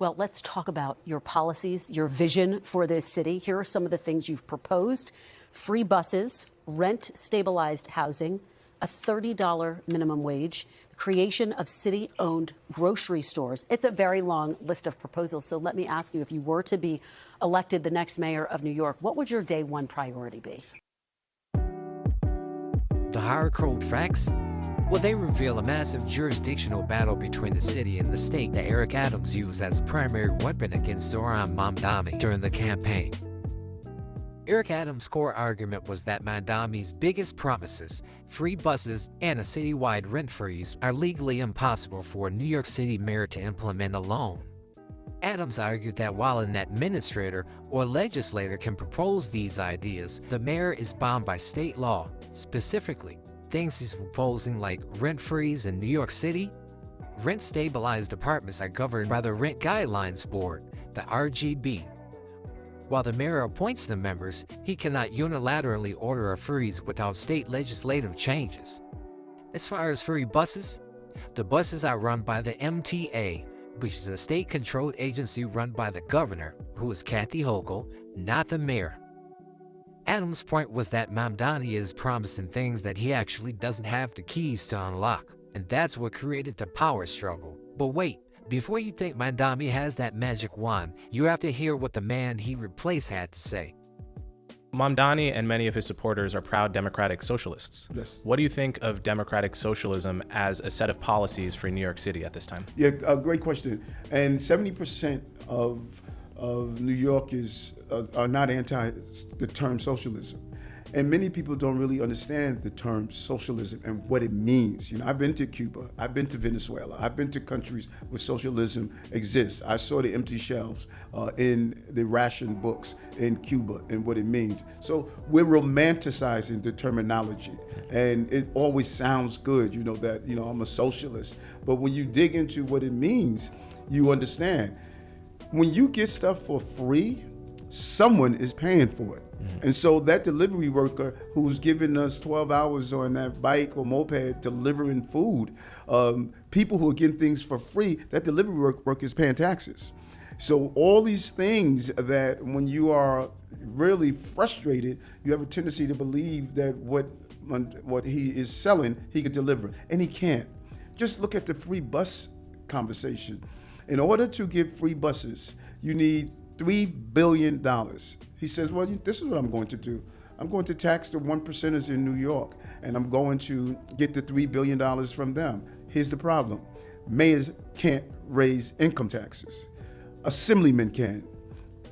Well, let's talk about your policies, your vision for this city. Here are some of the things you've proposed: free buses, rent-stabilized housing, a $30 minimum wage, the creation of city-owned grocery stores. It's a very long list of proposals. So let me ask you, if you were to be elected the next mayor of New York, what would your day one priority be? The hard cold facts? Well, they reveal a massive jurisdictional battle between the city and the state that Eric Adams used as a primary weapon against Zohran Mamdani during the campaign. Eric Adams' core argument was that Mamdani's biggest promises, free buses and a citywide rent freeze, are legally impossible for a New York City mayor to implement alone. Adams argued that while an administrator or legislator can propose these ideas, the mayor is bound by state law, specifically things he's proposing like rent freeze in New York City. Rent-stabilized apartments are governed by the Rent Guidelines Board, the RGB. While the mayor appoints the members, he cannot unilaterally order a freeze without state legislative changes. As far as free buses, the buses are run by the MTA, which is a state-controlled agency run by the governor, who is Kathy Hochul, not the mayor. Adams' point was that Mamdani is promising things that he actually doesn't have the keys to unlock, and that's what created the power struggle. But wait, before you think Mamdani has that magic wand, you have to hear what the man he replaced had to say. Mamdani and many of his supporters are proud democratic socialists. Yes. What do you think of democratic socialism as a set of policies for New York City at this time? Yeah, great question. And 70% of New Yorkers are not anti the term socialism. And many people don't really understand the term socialism and what it means. You know, I've been to Cuba, I've been to Venezuela, I've been to countries where socialism exists. I saw the empty shelves in the ration books in Cuba and what it means. So we're romanticizing the terminology, and it always sounds good, you know, that, you know, I'm a socialist. But when you dig into what it means, you understand. When you get stuff for free, someone is paying for it. And so that delivery worker who's giving us 12 hours on that bike or moped delivering food, people who are getting things for free, that delivery worker is paying taxes. So all these things that when you are really frustrated, you have a tendency to believe that what he is selling, he could deliver, and he can't. Just look at the free bus conversation. In order to get free buses, you need $3 billion. He says, well, this is what I'm going to do. I'm going to tax the 1%ers in New York, and I'm going to get the $3 billion from them. Here's the problem. Mayors can't raise income taxes. Assemblymen can.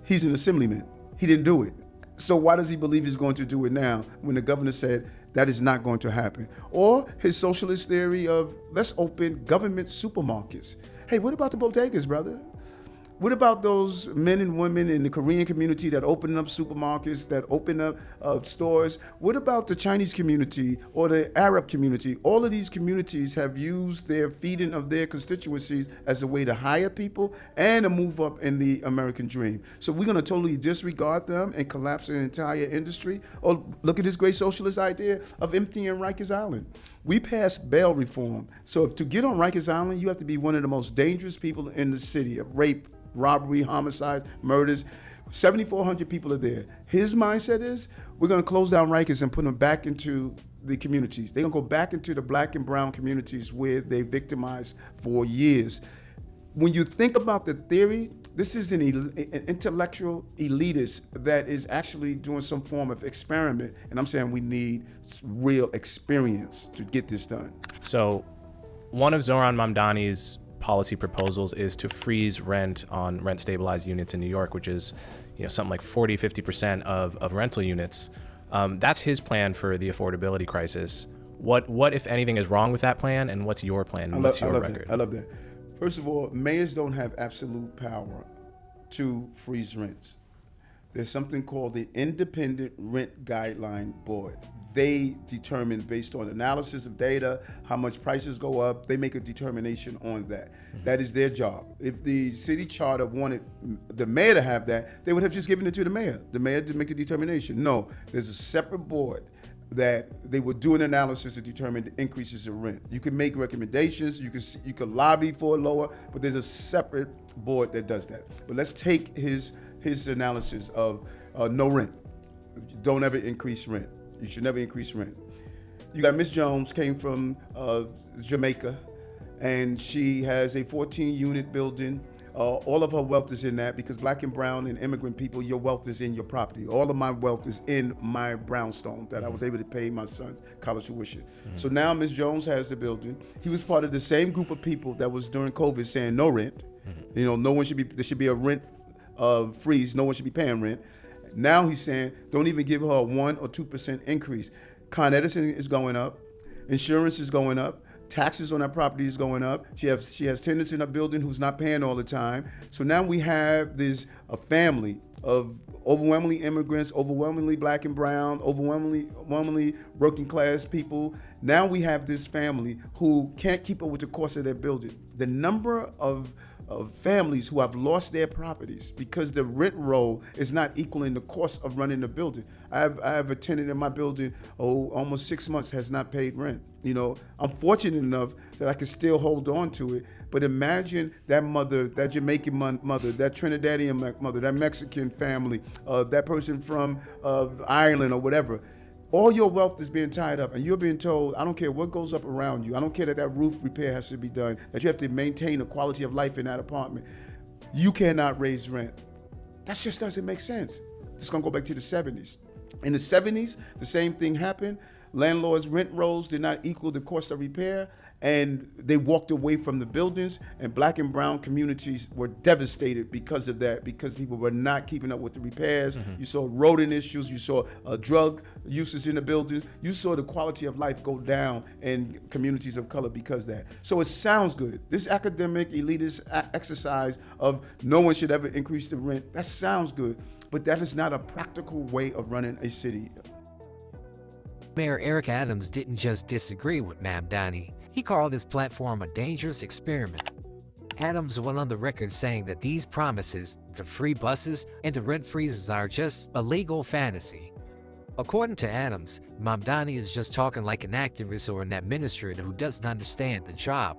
He's an assemblyman. He didn't do it. So why does he believe he's going to do it now when the governor said that is not going to happen? Or his socialist theory of let's open government supermarkets. Hey, what about the bodegas, brother? What about those men and women in the Korean community that open up supermarkets, that open up stores? What about the Chinese community or the Arab community? All of these communities have used their feeding of their constituencies as a way to hire people and to move up in the American dream. So we're going to totally disregard them and collapse an entire industry? Or look at this great socialist idea of emptying Rikers Island. We passed bail reform. So to get on Rikers Island, you have to be one of the most dangerous people in the city of rape, robbery, homicides, murders. 7,400 people are there. His mindset is, we're going to close down Rikers and put them back into the communities. They're going to go back into the black and brown communities where they victimized for years. When you think about the theory, this is an intellectual elitist that is actually doing some form of experiment. And I'm saying we need real experience to get this done. So one of Zohran Mamdani's policy proposals is to freeze rent on rent-stabilized units in New York, which is, something like 40-50% of rental units. That's his plan for the affordability crisis. What, if anything, is wrong with that plan, and what's your plan? What's your record? I love that. First of all, mayors don't have absolute power to freeze rents. There's something called the Independent Rent Guideline Board. They determine, based on analysis of data, how much prices go up. They make a determination on that. That is their job. If the city charter wanted the mayor to have that, they would have just given it to the mayor. The mayor to make the determination. No, there's a separate board that they would do an analysis to determine the increases in rent. You can make recommendations, you could lobby for a lower, but there's a separate board that does that. But let's take his analysis of no rent. Don't ever increase rent. You should never increase rent. You got Miss Jones, came from Jamaica, and she has a 14-unit building. All of her wealth is in that, because black and brown and immigrant people, your wealth is in your property. All of my wealth is in my brownstone that I was able to pay my son's college tuition. So now Ms. Jones has the building. He was part of the same group of people that was during COVID saying no rent. You know, there should be a rent freeze. No one should be paying rent. Now he's saying don't even give her a 1 or 2% increase. Con Edison is going up. Insurance is going up. Taxes on that property is going up. She has tenants in her building who's not paying all the time. So now we have a family of overwhelmingly immigrants, overwhelmingly black and brown, overwhelmingly working class people. Now we have this family who can't keep up with the cost of their building. The number of families who have lost their properties because the rent roll is not equaling the cost of running the building. I have a tenant in my building, almost 6 months has not paid rent. You know, I'm fortunate enough that I can still hold on to it. But imagine that mother, that Jamaican mother, that Trinidadian mother, that Mexican family, that person from Ireland or whatever. All your wealth is being tied up, and you're being told, I don't care what goes up around you. I don't care that roof repair has to be done, that you have to maintain the quality of life in that apartment. You cannot raise rent. That just doesn't make sense. It's gonna go back to the 70s. In the 70s, the same thing happened. Landlords' rent rolls did not equal the cost of repair, and they walked away from the buildings, and black and brown communities were devastated because of that, because people were not keeping up with the repairs. You saw rodent issues, you saw drug uses in the buildings, you saw the quality of life go down in communities of color because of that. So it sounds good. This academic elitist exercise of no one should ever increase the rent, that sounds good, but that is not a practical way of running a city. Mayor Eric Adams didn't just disagree with Mamdani. He called his platform a dangerous experiment. Adams went on the record saying that these promises, the free buses and the rent freezes, are just a legal fantasy. According to Adams, Mamdani is just talking like an activist or an administrator who doesn't understand the job.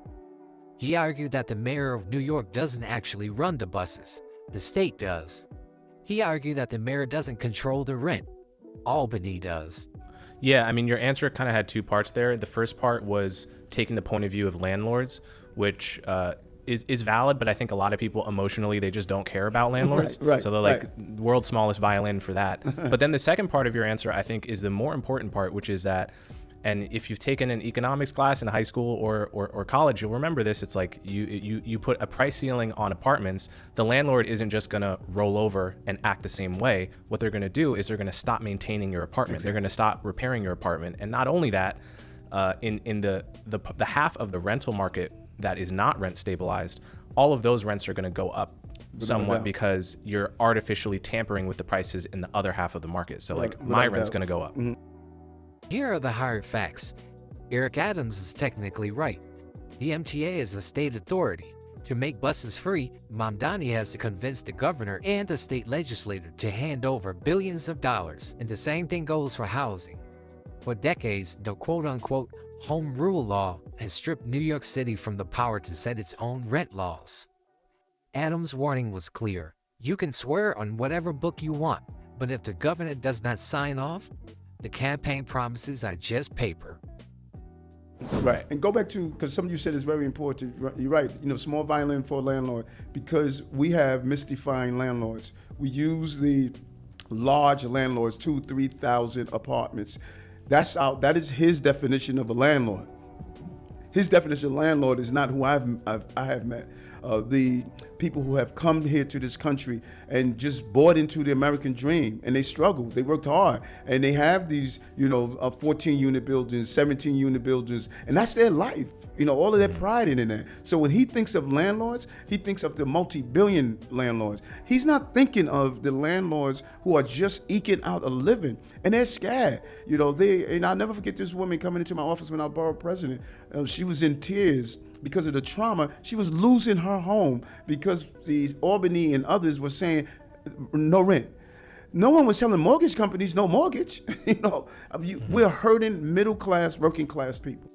He argued that the mayor of New York doesn't actually run the buses. The state does. He argued that the mayor doesn't control the rent. Albany does. Yeah, I mean, your answer kind of had two parts there. The first part was taking the point of view of landlords, which is valid, but I think a lot of people emotionally, they just don't care about landlords. Right, so they're like, world's smallest violin for that. But then the second part of your answer, I think, is the more important part, which is that, and if you've taken an economics class in high school or college, you'll remember this. It's like you put a price ceiling on apartments. The landlord isn't just going to roll over and act the same way. What they're going to do is they're going to stop maintaining your apartment. Exactly. They're going to stop repairing your apartment. And not only that, in the half of the rental market that is not rent stabilized, all of those rents are going to go up somewhat because you're artificially tampering with the prices in the other half of the market. So like my rent's going to go up. Mm-hmm. Here are the hard facts. Eric Adams is technically right. The MTA is a state authority. To make buses free, Mamdani has to convince the governor and the state legislature to hand over billions of dollars. And the same thing goes for housing. For decades, the quote-unquote home rule law has stripped New York City from the power to set its own rent laws. Adams' warning was clear. You can swear on whatever book you want, but if the governor does not sign off, the campaign promises are just paper. Right, and go back to, because something you said is very important. You're right, you know, small violin for a landlord, because we have misdefined landlords. We use the large landlords, 2,000, 3,000 apartments. That is his definition of a landlord. His definition of landlord is not who I have met. The people who have come here to this country and just bought into the American dream, and they struggled, they worked hard, and they have these, 14-unit buildings, 17-unit buildings, and that's their life, all of their pride in that. So when he thinks of landlords, he thinks of the multi-billion landlords. He's not thinking of the landlords who are just eking out a living, and they're scared. And I'll never forget this woman coming into my office when I was borough president. She was in tears because of the trauma. She was losing her home because the Albany and others were saying no rent. No one was telling mortgage companies no mortgage. We're hurting middle class, working class people.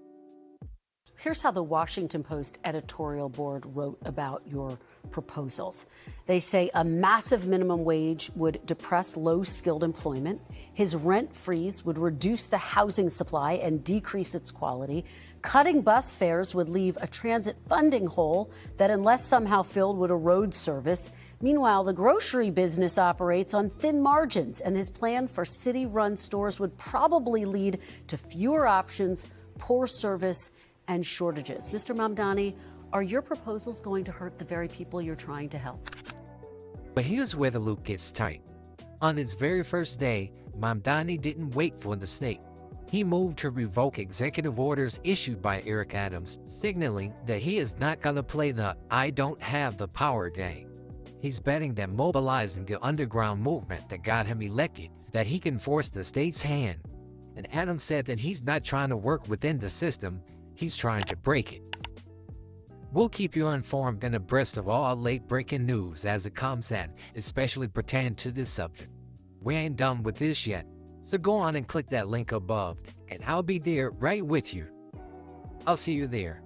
Here's how the Washington Post editorial board wrote about your proposals. They say a massive minimum wage would depress low-skilled employment. His rent freeze would reduce the housing supply and decrease its quality. Cutting bus fares would leave a transit funding hole that, unless somehow filled, would erode service. Meanwhile, the grocery business operates on thin margins, and his plan for city-run stores would probably lead to fewer options, poor service, and shortages. Mr. Mamdani, are your proposals going to hurt the very people you're trying to help? But here's where the loop gets tight. On its very first day, Mamdani didn't wait for the snake. He moved to revoke executive orders issued by Eric Adams, signaling that he is not going to play the "I don't have the power" game. He's betting that mobilizing the underground movement that got him elected, that he can force the state's hand. And Adams said that he's not trying to work within the system, he's trying to break it. We'll keep you informed and abreast of all late-breaking news as it comes in, especially pertaining to this subject. We ain't done with this yet, so go on and click that link above, and I'll be there right with you. I'll see you there.